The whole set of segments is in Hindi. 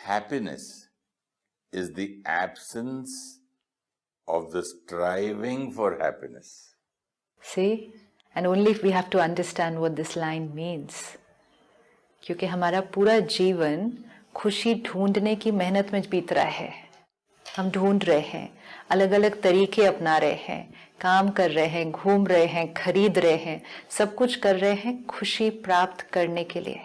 happiness is the absence of the striving for happiness. See, and only if we have to understand what this line means. क्योंकि हमारा पूरा जीवन खुशी ढूंढने की मेहनत में बीत रहा है. हम ढूंढ रहे हैं, अलग अलग तरीके अपना रहे हैं, काम कर रहे हैं, घूम रहे हैं, खरीद रहे हैं, सब कुछ कर रहे हैं खुशी प्राप्त करने के लिए.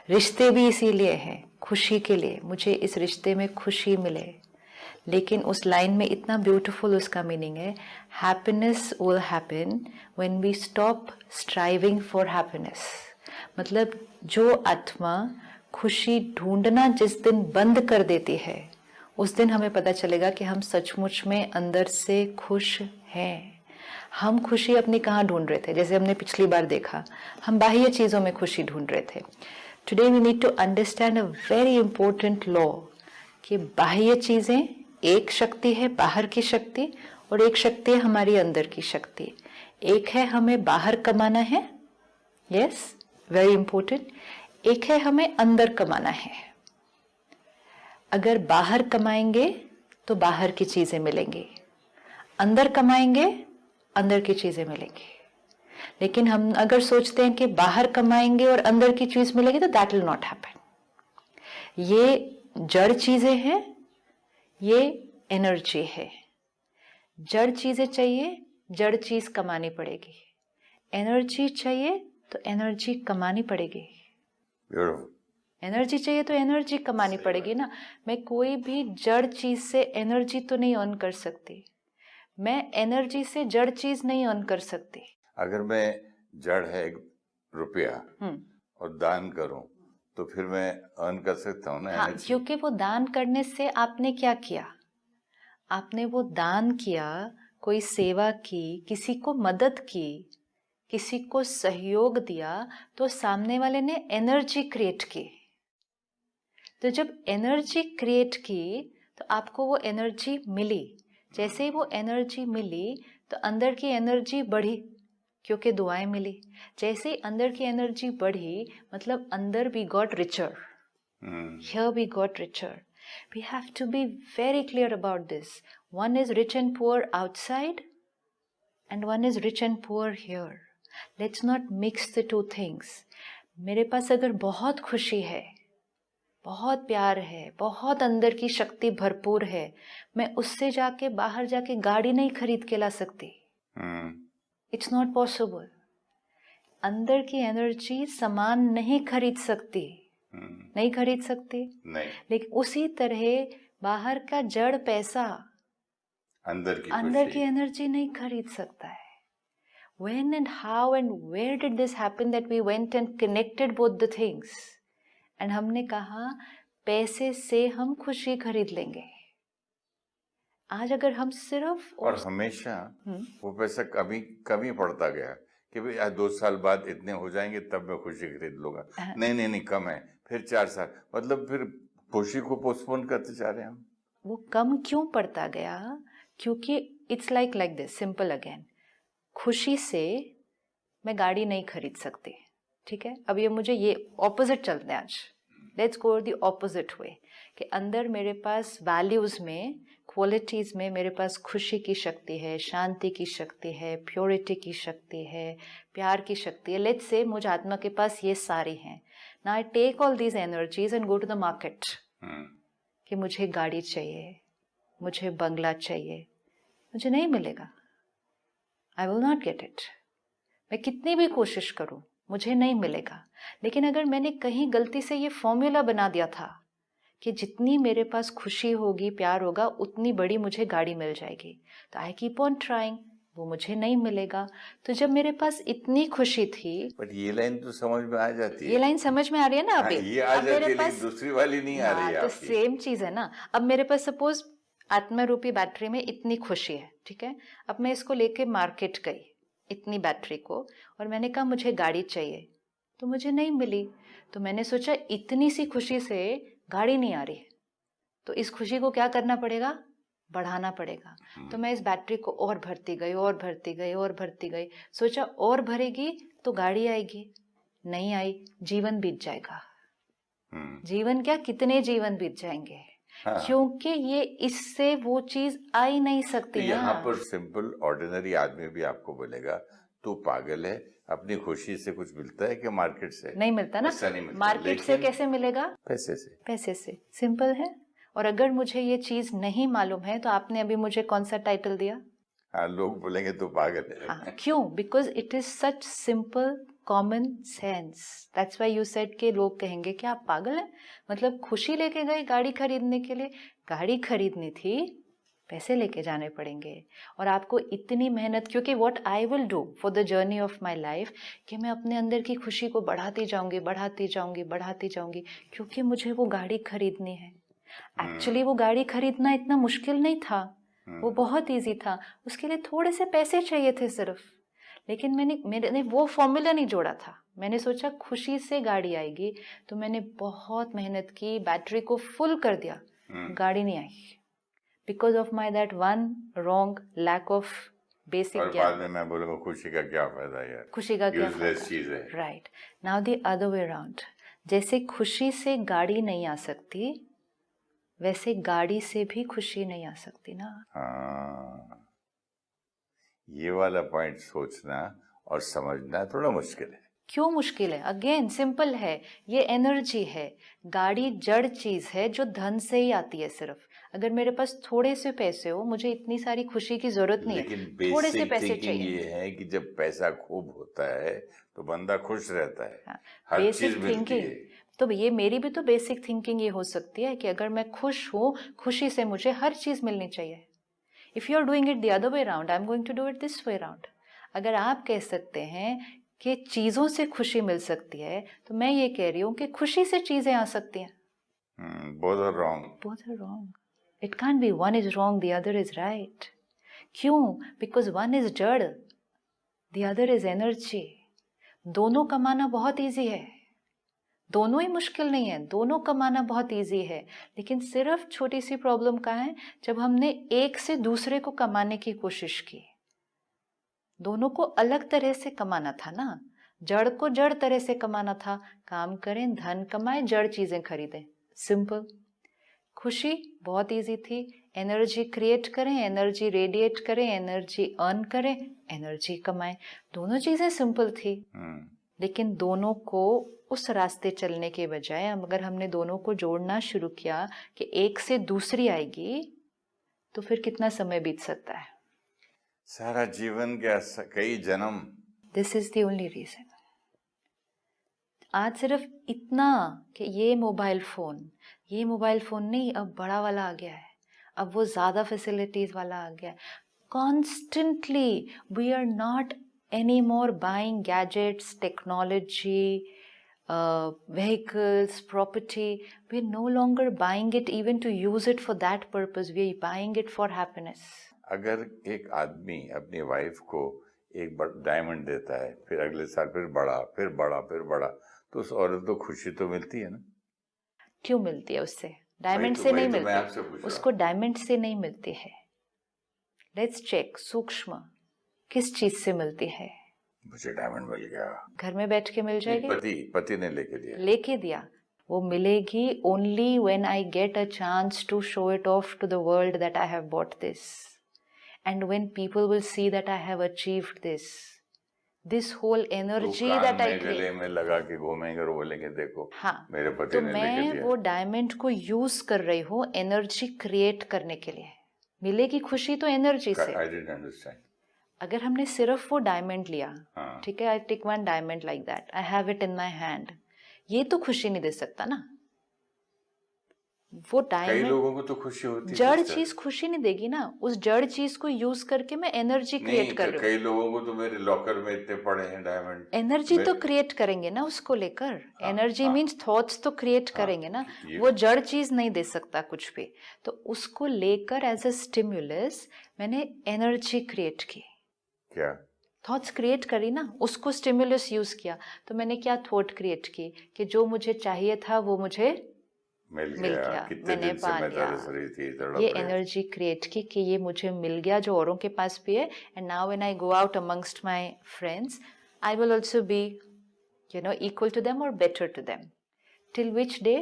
रिश्ते भी इसीलिए हैं, खुशी के लिए. मुझे इस रिश्ते में खुशी मिले. लेकिन उस लाइन में इतना ब्यूटीफुल उसका मीनिंग है, happiness will happen when we stop striving for happiness. मतलब जो आत्मा खुशी ढूंढना जिस दिन बंद कर देती है, उस दिन हमें पता चलेगा कि हम सचमुच में अंदर से खुश हैं. हम खुशी अपनी कहाँ ढूंढ रहे थे? जैसे हमने पिछली बार देखा, हम बाह्य चीजों में खुशी ढूंढ रहे थे. Today we need to understand a very important law कि बाह्य चीजें एक शक्ति है, बाहर की शक्ति, और एक शक्ति है हमारी अंदर की शक्ति. एक है हमें बाहर कमाना है, यस, वेरी इंपॉर्टेंट. एक है हमें अंदर कमाना है. अगर बाहर कमाएंगे तो बाहर की चीजें मिलेंगी, अंदर कमाएंगे अंदर की चीजें मिलेंगी. लेकिन हम अगर सोचते हैं कि बाहर कमाएंगे और अंदर की चीज मिलेगी, तो दैट विल नॉट हैपन. ये जड़ चीजें हैं, ये एनर्जी है. जड़ चीजें चाहिए, जड़ चीज कमानी पड़ेगी. एनर्जी चाहिए तो एनर्जी कमानी पड़ेगी. एनर्जी चाहिए तो एनर्जी कमानी पड़ेगी ना. मैं कोई भी जड़ चीज से एनर्जी तो नहीं अर्न कर सकती. मैं एनर्जी से जड़ चीज नहीं अर्न कर सकती. अगर मैं जड़ है रुपया और दान करूं, तो फिर मैं अर्न कर सकता हूं ना. हाँ, क्योंकि वो दान करने से आपने क्या किया? आपने वो दान किया, कोई सेवा की, किसी को मदद की, किसी को सहयोग दिया, तो सामने वाले ने एनर्जी क्रिएट की. तो जब एनर्जी क्रिएट की तो आपको वो एनर्जी मिली. जैसे ही वो एनर्जी मिली तो अंदर की एनर्जी बढ़ी, क्योंकि दुआएं मिली. जैसे ही अंदर की एनर्जी बढ़ी, मतलब अंदर we got richer. Here we got richer. We have to be very clear about this. One is rich and poor outside, and one is rich and poor here. Let's not mix the two things. मेरे पास अगर बहुत खुशी है, बहुत प्यार है, बहुत अंदर की शक्ति भरपूर है, मैं उससे जाके बाहर जाके गाड़ी नहीं खरीद के ला सकती. It's not possible. अंदर की एनर्जी सामान नहीं खरीद सकती. नहीं खरीद सकती. नहीं. लेकिन उसी तरह बाहर का जड़ पैसा अंदर की एनर्जी नहीं खरीद सकता है. When and how and where did this happen that we went and connected both the things? And हमने कहा पैसे से हम खुशी खरीद लेंगे. आज अगर हम सिर्फ और हमेशा वो पैसा कमी पड़ता गया कि भाई आज 2 साल बाद इतने हो जाएंगे तब मैं खुशी खरीद लूंगा. नहीं कम है, फिर 4 साल, मतलब फिर खुशी को पोस्टपोन करते जा रहे हैं हम. वो कम क्यों पड़ता गया? क्योंकि it's like this, simple again. खुशी से मैं गाड़ी नहीं खरीद सकती. ठीक है, अब ये मुझे ये ऑपोजिट चलते हैं आज. Let's go the opposite way कि अंदर मेरे पास वैल्यूज में, क्वालिटीज में मेरे पास खुशी की शक्ति है, शांति की शक्ति है, प्योरिटी की शक्ति है, प्यार की शक्ति है. लेट्स से मुझ आत्मा के पास ये सारी हैं. Now I take all these energies and go to the market कि मुझे गाड़ी चाहिए, मुझे बंगला चाहिए. मुझे नहीं मिलेगा. I will not get it. मैं कितनी भी कोशिश करूं, मुझे नहीं मिलेगा. लेकिन अगर मैंने कहीं गलती से ये फॉर्मूला बना दिया था कि जितनी मेरे पास खुशी होगी, प्यार होगा, उतनी बड़ी मुझे गाड़ी मिल जाएगी, तो आई कीप ऑन ट्राइंग, वो मुझे नहीं मिलेगा. तो जब मेरे पास इतनी खुशी थी, बट ये लाइन तो समझ में आ जाती है. ये लाइन समझ में आ रही है ना अभी? ये आ जाती है, लेकिन दूसरी वाली नहीं आ रही है. तो सेम चीज है ना. अब मेरे पास सपोज आत्मा रूपी बैटरी में इतनी खुशी है, ठीक है. अब मैं इसको लेके मार्केट गई इतनी बैटरी को, और मैंने कहा मुझे गाड़ी चाहिए, तो मुझे नहीं मिली. तो मैंने सोचा इतनी सी खुशी से गाड़ी नहीं आ रही, तो इस खुशी को क्या करना पड़ेगा? बढ़ाना पड़ेगा. तो मैं इस बैटरी को और भरती गई और भरती गई और भरती गई. सोचा और भरेगी तो गाड़ी आएगी, नहीं आई, जीवन बीत जाएगा. जीवन क्या, कितने जीवन बीत जाएंगे। हाँ। क्योंकि ये इससे वो चीज आ ही नहीं तो सकती ना। यहाँ पर सिंपल ऑर्डिनरी आदमी भी आपको बोलेगा तू पागल है, अपनी खुशी से कुछ मिलता है कि मार्केट से? नहीं मिलता ना। ऐसा नहीं मिलता। मार्केट से कैसे मिलेगा? पैसे से। पैसे से, सिंपल है। और अगर मुझे ये चीज नहीं मालूम है तो आपने अभी मुझे कौन सा टाइटल दिया? हाँ, लोग बोलेंगे तू पागल है। हाँ, क्यों? Because it is such simple common sense. That's why you said के लोग कहेंगे कि आप पागल हैं। मतलब खुशी लेके गए गाड़ी खरीदने के लिए, गाड़ी खरीदनी थी, पैसे लेके जाने पड़ेंगे। और आपको इतनी मेहनत, क्योंकि what I will do for the journey of my life, कि मैं अपने अंदर की खुशी को बढ़ाती जाऊंगी, बढ़ाती जाऊंगी, बढ़ाती जाऊंगी, क्योंकि मुझे वो गाड़ी खरीदनी है। एक्चुअली वो गाड़ी खरीदना इतना मुश्किल नहीं था, वो बहुत इजी था। उसके लिए थोड़े से पैसे चाहिए थे सिर्फ। लेकिन मैंने वो फॉर्मूला नहीं जोड़ा था। मैंने सोचा खुशी से गाड़ी आएगी, तो मैंने बहुत मेहनत की, बैटरी को फुल कर दिया, गाड़ी नहीं आई। Because of my that one wrong lack of basic और बाद में मैं बोलूंगा खुशी का क्या फायदा यार, खुशी का क्या यूजलेस चीज है। Right. Now the other way around, जैसे खुशी से गाड़ी नहीं आ सकती, वैसे गाड़ी से भी खुशी नहीं आ सकती ना। हाँ, ये वाला पॉइंट सोचना और समझना थोड़ा मुश्किल है। क्यों मुश्किल है? अगेन सिंपल है, ये एनर्जी है। गाड़ी जड़ चीज है जो धन से ही आती है सिर्फ। अगर मेरे पास थोड़े से पैसे हो, मुझे इतनी सारी खुशी की जरूरत नहीं है, थोड़े से पैसे चाहिए। ये है कि जब पैसा खूब होता है तो बंदा खुश रहता है। हाँ, हर चीज मिलती है। तो ये मेरी भी तो बेसिक थिंकिंग ये हो सकती है कि अगर मैं खुश हूँ, खुशी से मुझे हर चीज मिलनी चाहिए। If you are doing it the other way around, I am going to do it this way around. अगर आप कह सकते हैं कि चीजों से खुशी मिल सकती है, तो मैं ये कह रही हूँ कि खुशी से चीजें आ सकती हैं। both are wrong. Both are wrong. It can't be one is wrong, the other is right. क्यों? Because one is जड़, the other is energy. दोनों कमाना बहुत इजी है, दोनों ही मुश्किल नहीं है, दोनों कमाना बहुत इजी है। लेकिन सिर्फ छोटी सी प्रॉब्लम का है, जब हमने एक से दूसरे को कमाने की कोशिश की। दोनों को अलग तरह से कमाना था ना, जड़ को जड़ तरह से कमाना था। काम करें, धन कमाएं, जड़ चीजें खरीदें, सिंपल। खुशी बहुत इजी थी, एनर्जी क्रिएट करें, एनर्जी रेडिएट करें, एनर्जी अर्न करें, एनर्जी कमाएं। दोनों चीजें सिंपल थी। लेकिन दोनों को उस रास्ते चलने के बजाय अगर हमने दोनों को जोड़ना शुरू किया कि एक से दूसरी आएगी, तो फिर कितना समय बीत सकता है? सारा जीवन क्या, कई जन्म। This is the only reason. आज सिर्फ इतना कि ये मोबाइल फोन नहीं, अब बड़ा वाला आ गया है, अब वो ज्यादा फैसिलिटीज वाला आ गया है। Constantly we are not any more buying gadgets, technology, vehicles, property. We're no longer buying it even to use it for that purpose. We're buying it for happiness. अगर एक आदमी अपनी वाइफ को एक डायमंड देता है, फिर अगले साल फिर बड़ा, फिर बड़ा, फिर बड़ा, तो उस औरत को खुशी तो मिलती है ना? क्यों मिलती है? उससे डायमंड से नहीं मिलती, उसको डायमंड से नहीं मिलती है। लेट्स चेक सूक्ष्म किस चीज से मिलती है। मुझे डायमंड मिल गया, घर में बैठ के मिल जाएगी। पति ने लेके दिया। वो मिलेगी only when I get a chance to show it off to the world that I have bought this, and when people will see that I have achieved this whole energy that I गले में लगा के घूमेंगे और बोलेंगे देखो, हाँ, मेरे पति ने लेके दिया। मैं वो डायमंड को यूज कर रही हूँ एनर्जी क्रिएट करने के लिए। मिलेगी खुशी तो एनर्जी से। I didn't understand. अगर हमने सिर्फ वो डायमंड लिया, ठीक है, I take one diamond like that, I have it in my hand, ये तो खुशी नहीं दे सकता ना। वो डायमंड, कई लोगों को तो खुशी होती है, जड़ चीज खुशी नहीं देगी ना। उस जड़ चीज को यूज करके मैं एनर्जी क्रिएट कर रही हूँ। कई लोगों को तो मेरे लॉकर में इतने पड़े हैं डायमंड। एनर्जी तो क्रिएट करेंगे ना उसको लेकर। एनर्जी मीन्स थॉट्स तो क्रिएट करेंगे ना। वो जड़ चीज नहीं दे सकता कुछ भी, तो उसको लेकर एज अ स्टिम्युलस मैंने एनर्जी क्रिएट की। क्या थॉट्स क्रिएट करी ना, उसको स्टिम्युलस यूज किया। तो मैंने क्या थॉट क्रिएट की कि जो मुझे चाहिए था वो मुझे मिल गया, मैंने पा लिया। ये एनर्जी क्रिएट की कि ये मुझे मिल गया जो औरों के पास भी है। And now when I go out amongst my friends, I will also be equal to them और better to them. till which day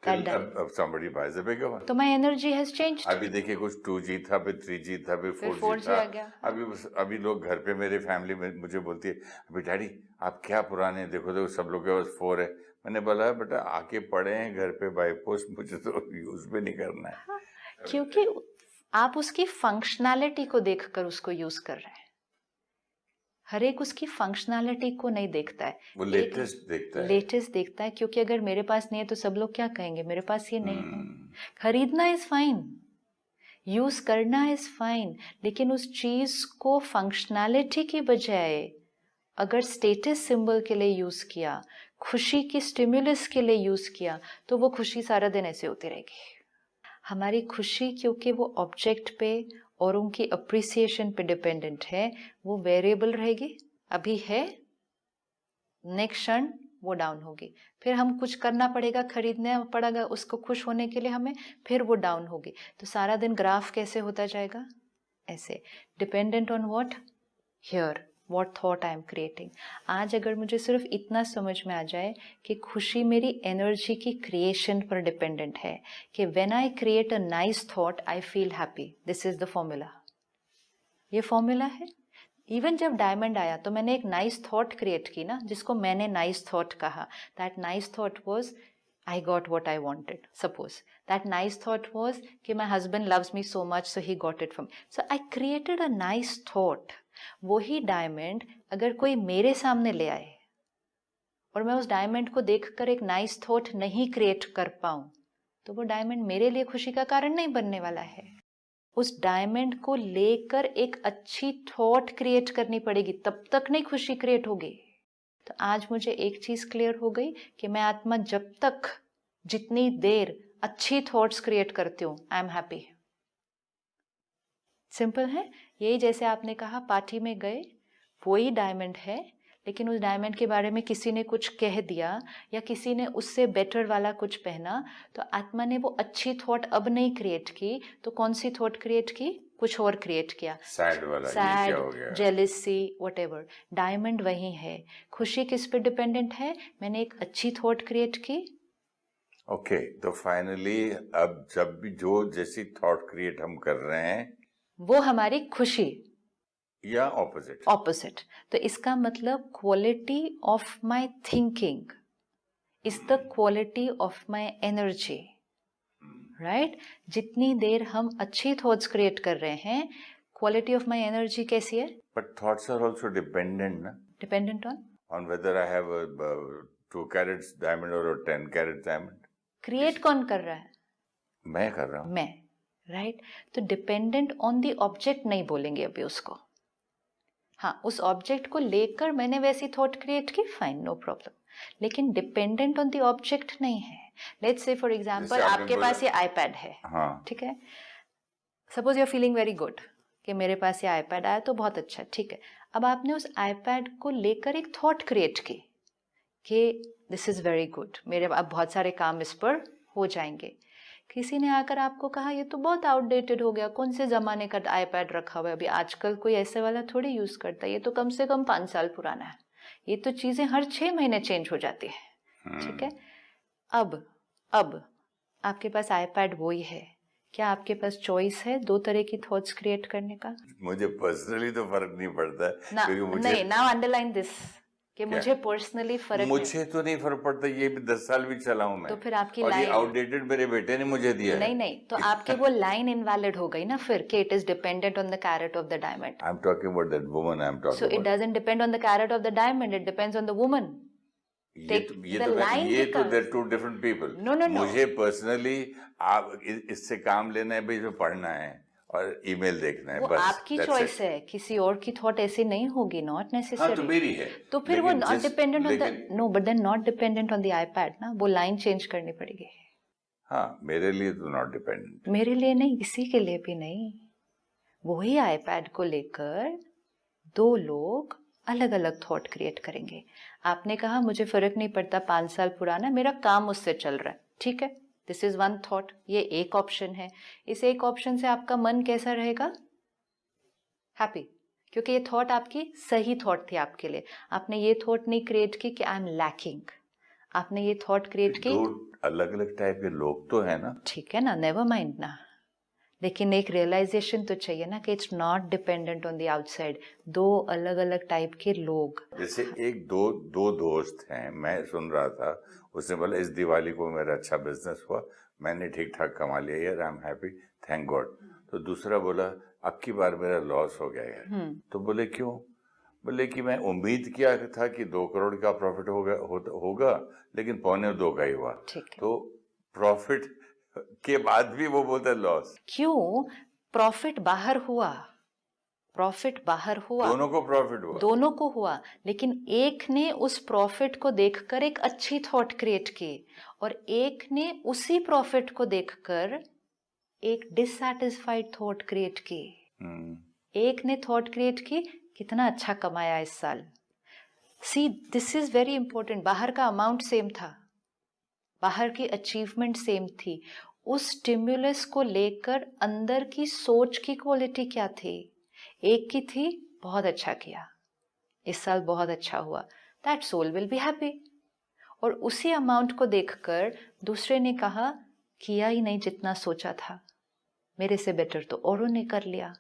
that day. अब somebody buys a bigger one. तो my energy has changed. अभी देखिए कुछ 2G था, फिर 3G था, फिर 4G था. आ गया. अभी लोग घर पे मेरे फैमिली में मुझे बोलती है, अभी डैडी आप क्या पुराने, देखो सब लोग के पास 4 है. मैंने बोला बेटा आके पढ़े हैं घर पे बाय पोस्ट, मुझे तो यूज भी नहीं करना है. हाँ, क्योंकि आप उसकी फंक्शनैलिटी को देखकर उसको यूज कर रहे हैं. हर एक उसकी फंक्शनैलिटी को नहीं देखता है, वो लेटेस्ट देखता है. क्योंकि अगर मेरे पास नहीं है तो सब लोग क्या कहेंगे, मेरे पास ये नहीं है. खरीदना इज फाइन, यूज करना इज फाइन, लेकिन उस चीज को फंक्शनैलिटी की बजाय अगर स्टेटस सिंबल के लिए यूज किया, खुशी की स्टिमुलस के लिए यूज किया, तो वो खुशी सारा दिन ऐसे होती रहेगी. हमारी खुशी क्योंकि वो ऑब्जेक्ट पे और उनकी अप्रिसिएशन पे डिपेंडेंट है, वो वेरिएबल रहेगी. अभी है, नेक्स्ट क्षण वो डाउन होगी. फिर हम कुछ करना पड़ेगा, खरीदना पड़ेगा उसको खुश होने के लिए हमें, फिर वो डाउन होगी. तो सारा दिन ग्राफ कैसे होता जाएगा, ऐसे. Dependent on what, here what thought I am creating. आज अगर मुझे सिर्फ इतना समझ में आ जाए कि खुशी मेरी एनर्जी की क्रिएशन पर डिपेंडेंट है, कि when I create a nice thought I feel happy. This is the formula. ये फॉर्मूला है. इवन जब डायमंड आया तो मैंने एक नाइस थॉट क्रिएट की ना, जिसको मैंने नाइस थॉट कहा. That nice thought was I got what I wanted. Suppose that nice thought was कि my husband loves me so much so he got it from me. So I created a nice thought. वही डायमंड अगर कोई मेरे सामने ले आए और मैं उस डायमंड को देखकर एक नाइस थॉट नहीं क्रिएट कर पाऊं, तो वो डायमंड मेरे लिए खुशी का कारण नहीं बनने वाला है. उस डायमंड को लेकर एक अच्छी थॉट क्रिएट करनी पड़ेगी, तब तक नहीं खुशी क्रिएट होगी. तो आज मुझे एक चीज क्लियर हो गई कि मैं आत्मा जब तक जितनी देर अच्छी थॉट्स क्रिएट करती हूँ, आई एम हैप्पी. सिंपल है. यही जैसे आपने कहा पार्टी में गए, वही डायमंड है, लेकिन उस डायमंड के बारे में किसी ने कुछ कह दिया या किसी ने उससे बेटर वाला कुछ पहना, तो आत्मा ने वो अच्छी थॉट अब नहीं क्रिएट की, तो कौन सी थॉट क्रिएट की, कुछ और क्रिएट किया. सैड वाला, सैड, जेलसी, व्हाटएवर. डायमंड वही है. खुशी किस पे डिपेंडेंट है, मैंने एक अच्छी थॉट क्रिएट की. ओके, तो फाइनली अब जब भी जो जैसी थॉट क्रिएट हम कर रहे हैं वो हमारी खुशी या ऑपोजिट. तो इसका मतलब quality of my thinking is the quality of my energy. Right. जितनी देर हम अच्छी थॉट्स क्रिएट कर रहे हैं, क्वालिटी ऑफ माय एनर्जी कैसी है. But thoughts are also dependent ना. Dependent on whether I have 2 carats diamond और 10 कैरेट डायमंड. क्रिएट कौन कर रहा है, मैं कर रहा हूँ. मैं. राइट. तो डिपेंडेंट ऑन द ऑब्जेक्ट नहीं बोलेंगे अभी उसको. हाँ, उस ऑब्जेक्ट को लेकर मैंने वैसी थॉट क्रिएट की, फाइन, नो प्रॉब्लम, लेकिन डिपेंडेंट ऑन द ऑब्जेक्ट नहीं है. लेट्स से फॉर एग्जांपल आपके पास ये आईपैड है. हाँ. ठीक है. Suppose you are feeling very good कि मेरे पास ये आईपैड आया तो बहुत अच्छा. ठीक है. अब आपने उस आईपैड को लेकर एक थॉट क्रिएट की कि दिस इज वेरी गुड, मेरे अब बहुत सारे काम इस पर हो जाएंगे. किसी ने आकर आपको कहा ये तो बहुत आउटडेटेड हो गया, कौन से ज़माने का आईपैड रखा हुआ है, अभी आजकल कोई ऐसे वाला थोड़ी यूज़ करता है, ये तो कम से कम 5 साल पुराना है, ये तो चीज़ें हर 6 महीने चेंज हो जाती है. ठीक है. अब आपके पास आईपैड वही है, क्या आपके पास चॉइस है 2 तरह की थॉट्स क्रिएट करने का? मुझे पर्सनली तो फर्क नहीं पड़ता है, क्योंकि मुझे नहीं, नाउ अंडरलाइन दिस कि मुझे पर्सनली फर्क, मुझे तो नहीं फर्क पड़ता. ये भी 10 साल भी चला हूं मैं. तो फिर आपकी और लाइन ये आउटडेटेड मेरे बेटे ने मुझे दिया है. नहीं, तो आपकी वो लाइन इनवैलिड हो गई ना फिर, कि it is dependent on the carat of the diamond. I am talking about that woman. I am talking so it doesn't depend on the carat of the diamond, it depends on the woman. ये तो देयर 2 डिफरेंट पीपल. नो. मुझे पर्सनली आप इससे काम लेना है, भाई जो पढ़ना है और ईमेल देखना है, वो बस आपकी चॉइस है. किसी और की थॉट ऐसी नहीं होगी, नॉट नेसेसरी. हाँ, तो मेरी है. तो फिर वो not dependent on the, no, but then not dependent on the iPad ना, वो लाइन चेंज करनी पड़ेगी. हाँ, मेरे लिए तो नॉट डिपेंडेंट. मेरे लिए नहीं, किसी के लिए भी नहीं. वही आईपैड को लेकर 2 लोग अलग अलग थॉट क्रिएट करेंगे. आपने कहा मुझे फर्क नहीं पड़ता 5 साल पुराना, मेरा काम उससे चल रहा है. ठीक है, दिस इज 1 थॉट. ये एक ऑप्शन है. इस एक ऑप्शन से आपका मन कैसा रहेगा? हैप्पी, क्योंकि ये थॉट आपकी सही थॉट थी आपके लिए. आपने ये थॉट नहीं क्रिएट की कि आई एम लैकिंग. आपने ये थॉट क्रिएट की। दो अलग अलग टाइप के लोग तो है ना, ठीक है ना, नेवर माइंड ना, लेकिन एक रियलाइजेशन तो चाहिए ना कि it's not dependent on the outside. दो अलग अलग टाइप के लोग। जैसे एक दो दोस्त हैं, मैं सुन रहा था, उसने बोला इस दिवाली को मेरा अच्छा बिजनेस हुआ, मैंने ठीक ठाक कमा लिया यार, I am happy, thank God. तो दूसरा बोला अब की बार मेरा लॉस हो गया यार। तो बोले क्यों? बोले कि मैं उम्मीद किया था कि 2 करोड़ का प्रॉफिट होगा, लेकिन 1.25 का ही हुआ। ठीक है। तो प्रॉफिट के बाद भी वो बोलता लॉस। क्यों? प्रॉफिट बाहर हुआ, प्रॉफिट बाहर हुआ, दोनों को प्रॉफिट हुआ, दोनों को हुआ, लेकिन एक ने उस प्रॉफिट को देखकर एक अच्छी थॉट क्रिएट की और एक ने उसी प्रॉफिट को देखकर एक डिससैटिस्फाइड थॉट क्रिएट की। एक ने थॉट क्रिएट की कितना अच्छा कमाया इस साल। See this is very important. बाहर का अमाउंट सेम था, बाहर की अचीवमेंट सेम थी, उस स्टिम्युलस को लेकर अंदर की सोच की क्वालिटी क्या थी? एक की थी बहुत अच्छा किया, इस साल बहुत अच्छा हुआ, that soul will be happy. और उसी अमाउंट को देखकर दूसरे ने कहा किया ही नहीं जितना सोचा था, मेरे से बेटर तो औरों ने कर लिया।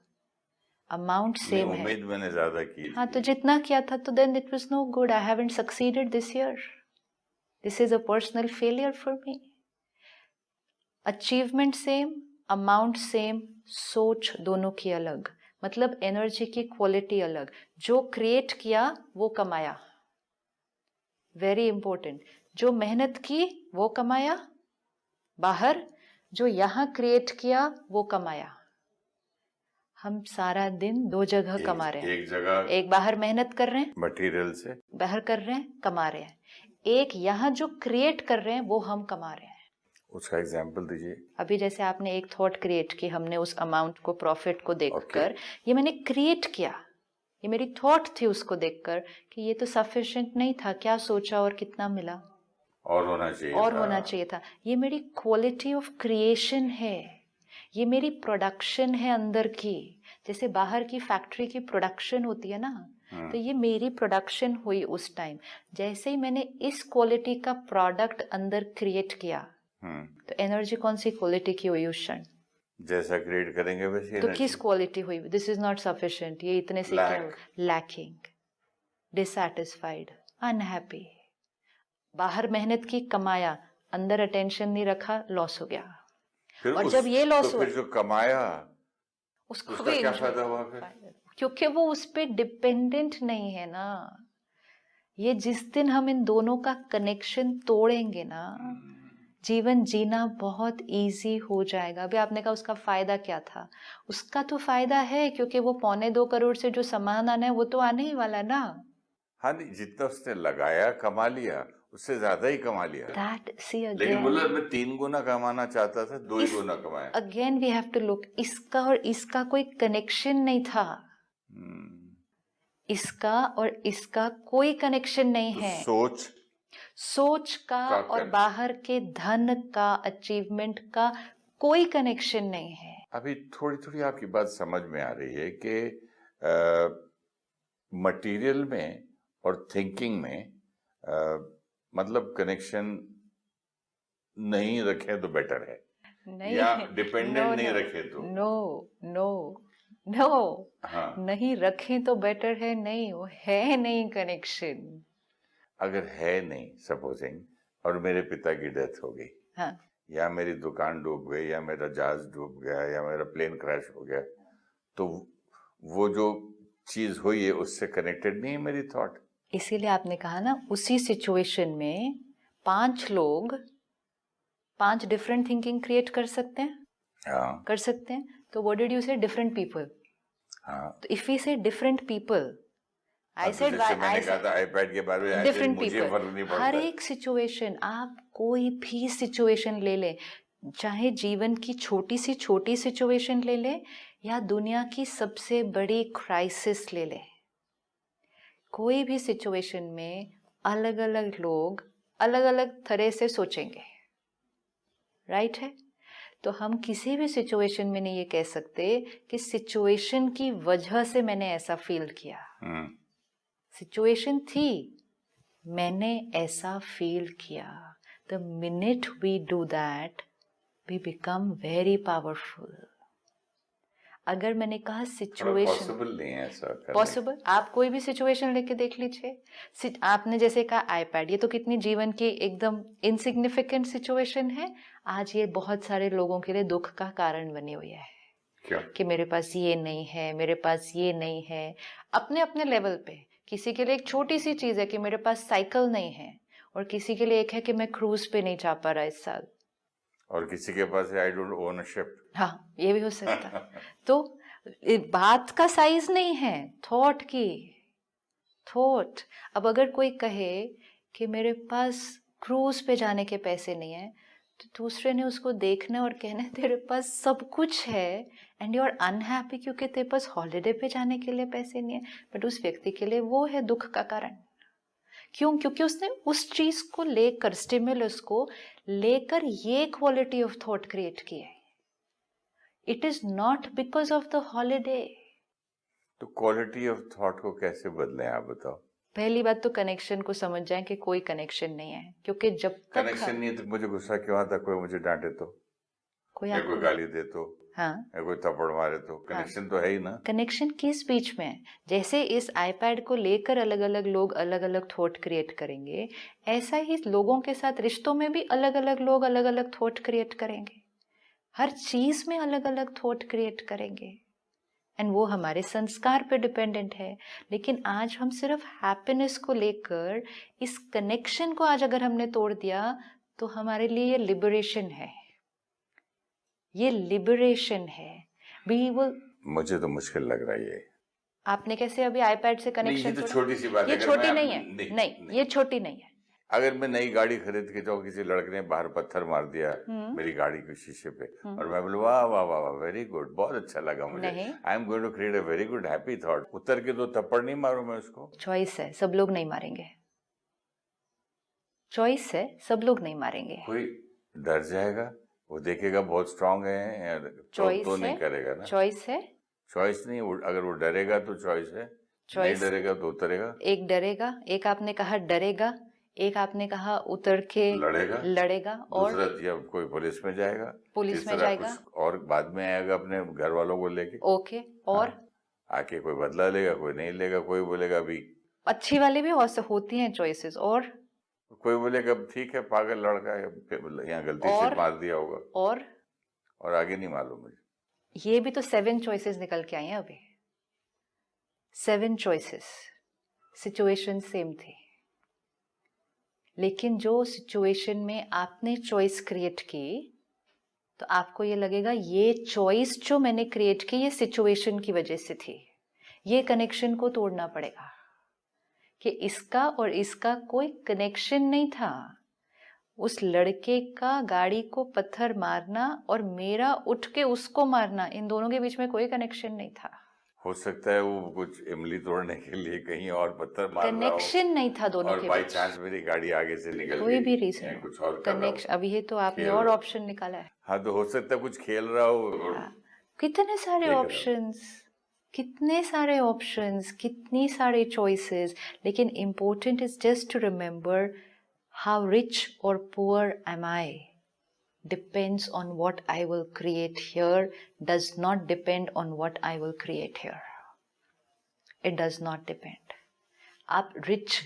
अमाउंट सेम है, उम्मीद मैंने ज्यादा की। हाँ, तो जितना किया था तो then it was no good, I haven't succeeded this year, this is a personal failure for me. Achievement same, amount same, सोच दोनों की अलग, मतलब एनर्जी की क्वालिटी अलग। जो क्रिएट किया वो कमाया, वेरी इंपॉर्टेंट। जो मेहनत की वो कमाया बाहर, जो यहां क्रिएट किया वो कमाया। हम सारा दिन दो जगह कमा रहे हैं। एक जगह, एक बाहर मेहनत कर रहे हैं मटेरियल से, बाहर कर रहे हैं, कमा रहे हैं। एक यहाँ जो क्रिएट कर रहे हैं वो हम कमा रहे हैं। उसका एग्जांपल दीजिए। अभी जैसे आपने एक थॉट क्रिएट की, हमने उस अमाउंट को, प्रॉफिट को देखकर ये मैंने क्रिएट किया, ये मेरी थॉट थी उसको देखकर कि ये तो सफिशिएंट नहीं था, क्या सोचा और कितना मिला, और होना चाहिए और था। होना चाहिए था। ये मेरी क्वालिटी ऑफ क्रिएशन है, ये मेरी प्रोडक्शन है अंदर की। जैसे बाहर की फैक्ट्री की प्रोडक्शन होती है ना, तो ये मेरी प्रोडक्शन हुई उस टाइम। जैसे ही मैंने इस क्वालिटी का प्रोडक्ट अंदर क्रिएट किया तो एनर्जी कौन सी क्वालिटी की हुई उस क्षण? जैसा क्रिएट करेंगे वैसे तो किस क्वालिटी हुई? दिस इज नॉट सफिशिएंट, ये इतने से क्या? Lacking, dissatisfied, unhappy. बाहर मेहनत की, कमाया, अंदर अटेंशन नहीं रखा, लॉस हो गया। और जब ये लॉस हुआ, फिर जो कमाया उसका भी क्या फायदा हुआ फिर? क्योंकि वो उस पर डिपेंडेंट नहीं है ना। ये जिस दिन हम इन दोनों का कनेक्शन तोड़ेंगे ना, जीवन जीना बहुत इजी हो जाएगा। अभी आपने कहा उसका फायदा क्या था? उसका तो फायदा है क्योंकि वो 2.25 करोड़ से जो सामान आना है वो तो आने ही वाला ना। हाँ, नहीं, जितना उसने लगाया कमा लिया, उससे ज्यादा ही कमा लिया। दैट सी अगेन, लेकिन बोला मैं 3 गुना कमाना चाहता था, 2 ही गुना कमाया। Again we have to look, इसका और इसका कोई कनेक्शन नहीं था। इसका और इसका कोई कनेक्शन नहीं तो है। सोच का और बाहर के धन का, अचीवमेंट का कोई कनेक्शन नहीं है। अभी थोड़ी थोड़ी आपकी बात समझ में आ रही है कि मटेरियल में और थिंकिंग में मतलब कनेक्शन नहीं रखे तो बेटर है, नहीं, या डिपेंडेंट नहीं रखे तो? नो, हाँ, नहीं रखें तो बेटर है। नहीं, वो है नहीं कनेक्शन। अगर है नहीं, सपोजिंग, और मेरे पिता की डेथ हो गई, हाँ, या मेरी दुकान डूब गई, या मेरा जहाज डूब गया, या मेरा प्लेन क्रैश हो गया, तो वो जो चीज हुई है उससे कनेक्टेड नहीं है मेरी थॉट। इसीलिए आपने कहा ना, उसी सिचुएशन में 5 लोग 5 डिफरेंट थिंकिंग क्रिएट कर सकते हैं। हाँ, कर सकते हैं। तो व्हाट डिड यू से? Different people. हाँ, तो इफ वी से डिफरेंट पीपल, आई सेड मैंने कहा था आईपैड के बारे में, डिफरेंट मुझे फर्क नहीं पड़ता। हर एक सिचुएशन, आप कोई भी सिचुएशन ले लें, चाहे जीवन की छोटी सिचुएशन ले लें या दुनिया की सबसे बड़ी क्राइसिस ले लें, कोई भी सिचुएशन में अलग अलग लोग अलग अलग तरह से सोचेंगे, राइट है? तो हम किसी भी सिचुएशन में नहीं ये कह सकते कि सिचुएशन की वजह से मैंने ऐसा फील किया। सिचुएशन थी, मैंने ऐसा फील किया. The minute we do that we become very powerful. अगर मैंने कहा सिचुएशन, पॉसिबल नहीं है ऐसा करना. पॉसिबल, आप कोई भी सिचुएशन लेके देख लीजिए. आपने जैसे कहा आईपैड, ये तो कितनी जीवन की एकदम इनसिग्निफिकेंट सिचुएशन है. आज ये बहुत सारे लोगों के लिए दुख का कारण बनी हुई है. क्या? कि मेरे पास ये नहीं है, मेरे पास ये नहीं है. अपने अपने लेवल पे किसी के लिए एक छोटी सी चीज है कि मेरे पास साइकिल नहीं है, और किसी के लिए एक है कि मैं क्रूज पे नहीं जा पा रहा इस साल, और किसी के पास I don't own a ship. हाँ ये भी हो सकता है. तो बात का साइज नहीं है, थॉट की. थॉट. अब अगर कोई कहे कि मेरे पास क्रूज पे जाने के पैसे नहीं है, तो दूसरे ने उसको देखना और कहना तेरे पास सब कुछ है एंड यू आर अनहैप्पी क्योंकि तेरे पास हॉलिडे पे जाने के लिए पैसे नहीं है. बट उस व्यक्ति के लिए वो है दुख का कारण. क्यों? क्योंकि उसने उस चीज को लेकर, स्टिमुलस को लेकर ये क्वालिटी ऑफ थॉट क्रिएट की है. It is not because of the holiday. तो क्वालिटी ऑफ थॉट को कैसे बदलें, आप बताओ. पहली बात तो कनेक्शन को समझ जाएं कि कोई कनेक्शन नहीं है. क्योंकि जब तक कनेक्शन नहीं है तो मुझे गुस्सा क्यों आता? कोई मुझे डांटे तो, कोई या आपको कोई गाली दे तो, हाँ, या कोई थप्पड़ मारे तो, कनेक्शन तो है ही ना. कनेक्शन किस बीच में है? जैसे इस आईपैड को लेकर अलग अलग लोग अलग अलग थॉट क्रिएट करेंगे, ऐसा ही लोगों के साथ रिश्तों में भी अलग अलग लोग अलग अलग थॉट क्रिएट करेंगे. हर चीज में अलग अलग थॉट क्रिएट करेंगे, एंड वो हमारे संस्कार पे डिपेंडेंट है. लेकिन आज हम सिर्फ हैप्पीनेस को लेकर इस कनेक्शन को आज अगर हमने तोड़ दिया, तो हमारे लिए ये लिबरेशन है. ये लिबरेशन है. We will. मुझे तो मुश्किल लग रहा है ये. आपने कैसे अभी आईपैड से कनेक्शन ये तो छोटी सी बात है. ये छोटी नहीं है. नहीं, ये छोटी नहीं है. अगर मैं नई गाड़ी खरीद के जाऊँ, किसी लड़के ने बाहर पत्थर मार दिया मेरी गाड़ी के शीशे पे, और मैं बोलूँ वाह वाह वाह वाह वेरी गुड, बहुत अच्छा लगा मुझे, I am going to create a very good happy thought. उतर के तो थप्पड़ नहीं मारूं मैं उसको. चॉइस है, सब लोग नहीं मारेंगे. चॉइस है, सब लोग नहीं मारेंगे. कोई डर जाएगा, वो देखेगा बहुत स्ट्रांग है, तो नहीं करेगा ना. चॉइस है. चॉइस नहीं, अगर वो डरेगा तो चॉइस है. नहीं डरेगा तो उतरेगा. एक डरेगा, एक आपने कहा डरेगा, एक आपने कहा उतर के लड़ेगा, और दूसरा या कोई पुलिस में जाएगा, पुलिस में जाएगा, और बाद में आएगा अपने घर वालों को लेके. ओके. और आके कोई बदला लेगा, कोई नहीं लेगा, कोई बोलेगा अभी. अच्छी वाली भी होती हैं चॉइसेस. और कोई बोलेगा ठीक है पागल लड़का है, यहाँ गलती से मार दिया होगा. और आगे नहीं मालूम मुझे. ये भी तो 7 चॉइसेस निकल के आई हैं अभी. 7 चॉइसेस. सिचुएशन सेम थी, लेकिन जो सिचुएशन में आपने चॉइस क्रिएट की, तो आपको ये लगेगा ये चॉइस जो मैंने क्रिएट की ये सिचुएशन की वजह से थी. ये कनेक्शन को तोड़ना पड़ेगा कि इसका और इसका कोई कनेक्शन नहीं था. उस लड़के का गाड़ी को पत्थर मारना और मेरा उठ के उसको मारना, इन दोनों के बीच में कोई कनेक्शन नहीं था. हो सकता है वो कुछ इमली तोड़ने के लिए कहीं और पत्थर मार रहा हो, कनेक्शन नहीं था दोनों के बीच. बाई चांस मेरी गाड़ी आगे से निकल गई, कोई भी रीजन, कुछ और कनेक्शन. अभी ये तो आपने और ऑप्शन निकाला है. हाँ, तो हो सकता है कुछ खेल रहा हो. कितने सारे ऑप्शंस, कितने सारे ऑप्शंस, कितनी सारे चॉइसेस. लेकिन important is just to remember how rich और poor am I depends on what I will create here, does not depend on what I will create here. It does not depend. आप rich,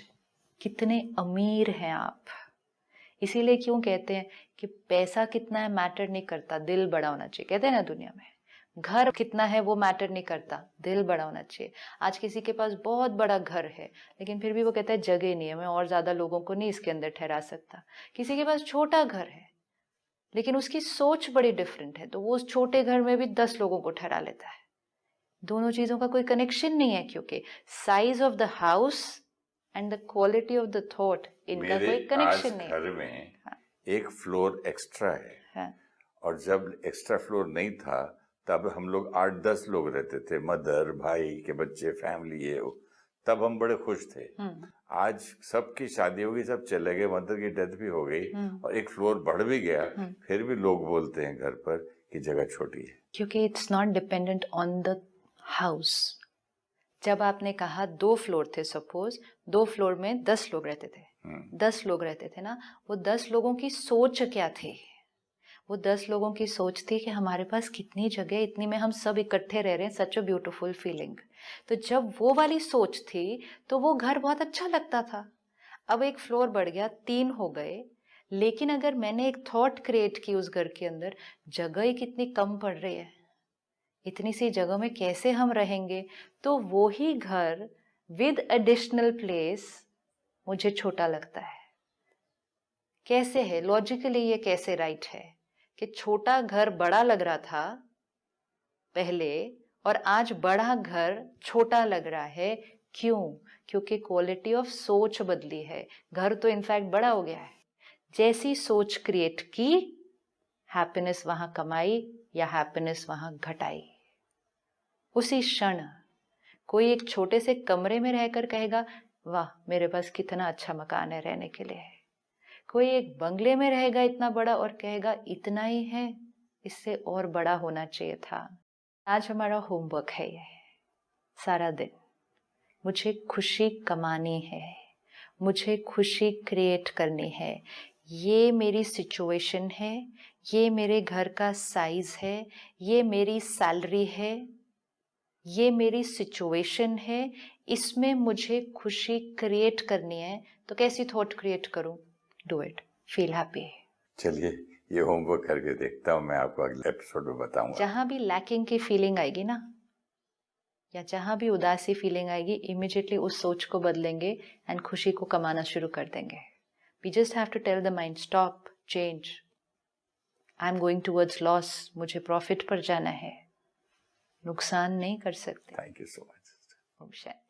कितने अमीर हैं आप. इसीलिए क्यों कहते हैं कि पैसा कितना है मैटर नहीं करता, दिल बड़ा होना चाहिए. कहते हैं ना दुनिया में घर कितना है वो मैटर नहीं करता, दिल बड़ा होना चाहिए. आज किसी के पास बहुत बड़ा घर है, लेकिन फिर भी वो कहता है जगह नहीं है, मैं और ज्यादा लोगों को नहीं इसके अंदर ठहरा सकता. किसी के पास छोटा घर है, लेकिन उसकी सोच बड़ी डिफरेंट है, तो वो उस छोटे घर में भी 10 लोगों को ठहरा लेता है. दोनों चीजों का कोई कनेक्शन नहीं है, क्योंकि size of the house and the quality of the thought, इनका कोई कनेक्शन नहीं है. घर में एक फ्लोर एक्स्ट्रा है, और जब एक्स्ट्रा फ्लोर नहीं था तब हम लोग 8-10 लोग रहते थे, मदर, भाई के बच्चे, फैमिली ये वो, तब हम बड़े खुश थे. आज सबकी शादी हो गई, सब चले गए, मदर की डेथ भी हो गई, और एक फ्लोर बढ़ भी गया, फिर भी लोग बोलते हैं घर पर कि जगह छोटी है. क्योंकि it's not dependent on the house. जब आपने कहा 2 फ्लोर थे, सपोज 2 फ्लोर में 10 लोग रहते थे, 10 लोग रहते थे ना, वो 10 लोगों की सोच क्या थी? वो 10 लोगों की सोच थी कि हमारे पास कितनी जगह, इतनी में हम सब इकट्ठे रह रहे हैं, सच अ ब्यूटीफुल फीलिंग। तो जब वो वाली सोच थी तो वो घर बहुत अच्छा लगता था। अब एक फ्लोर बढ़ गया, 3 हो गए, लेकिन अगर मैंने एक थॉट क्रिएट की उस घर के अंदर, जगह ही कितनी कम पड़ रही है, इतनी सी जगह में कैसे हम रहेंगे, तो वो ही घर विद एडिशनल प्लेस मुझे छोटा लगता है। कैसे है लॉजिकली, ये कैसे राइट है कि छोटा घर बड़ा लग रहा था पहले और आज बड़ा घर छोटा लग रहा है? क्यों? क्योंकि क्वालिटी ऑफ सोच बदली है। घर तो इनफैक्ट बड़ा हो गया है। जैसी सोच क्रिएट की, हैप्पीनेस वहां कमाई या हैप्पीनेस वहां घटाई। उसी क्षण कोई एक छोटे से कमरे में रहकर कहेगा, वाह मेरे पास कितना अच्छा मकान है रहने के लिए। कोई एक बंगले में रहेगा इतना बड़ा और कहेगा इतना ही है, इससे और बड़ा होना चाहिए था। आज हमारा होमवर्क है ये सारा दिन। मुझे खुशी कमानी है, मुझे खुशी क्रिएट करनी है। ये मेरी सिचुएशन है, ये मेरे घर का साइज है, ये मेरी सैलरी है, ये मेरी सिचुएशन है, इसमें मुझे खुशी क्रिएट करनी है। तो कैसी थॉट क्रिएट करूं? Do it, feel happy. चलिए ये होमवर्क करके देखता हूँ, मैं आपको अगले एपिसोड में बताऊंगा। जहां भी लैकिंग की फीलिंग आएगी ना, या जहां भी उदासी फीलिंग आएगी, इमीडिएटली उस सोच को बदलेंगे एंड खुशी को कमाना शुरू कर देंगे। We just have to tell the mind, stop, change, I am going towards loss, मुझे प्रॉफिट पर जाना है, नुकसान नहीं कर सकते। Thank you so much. ओम शांति।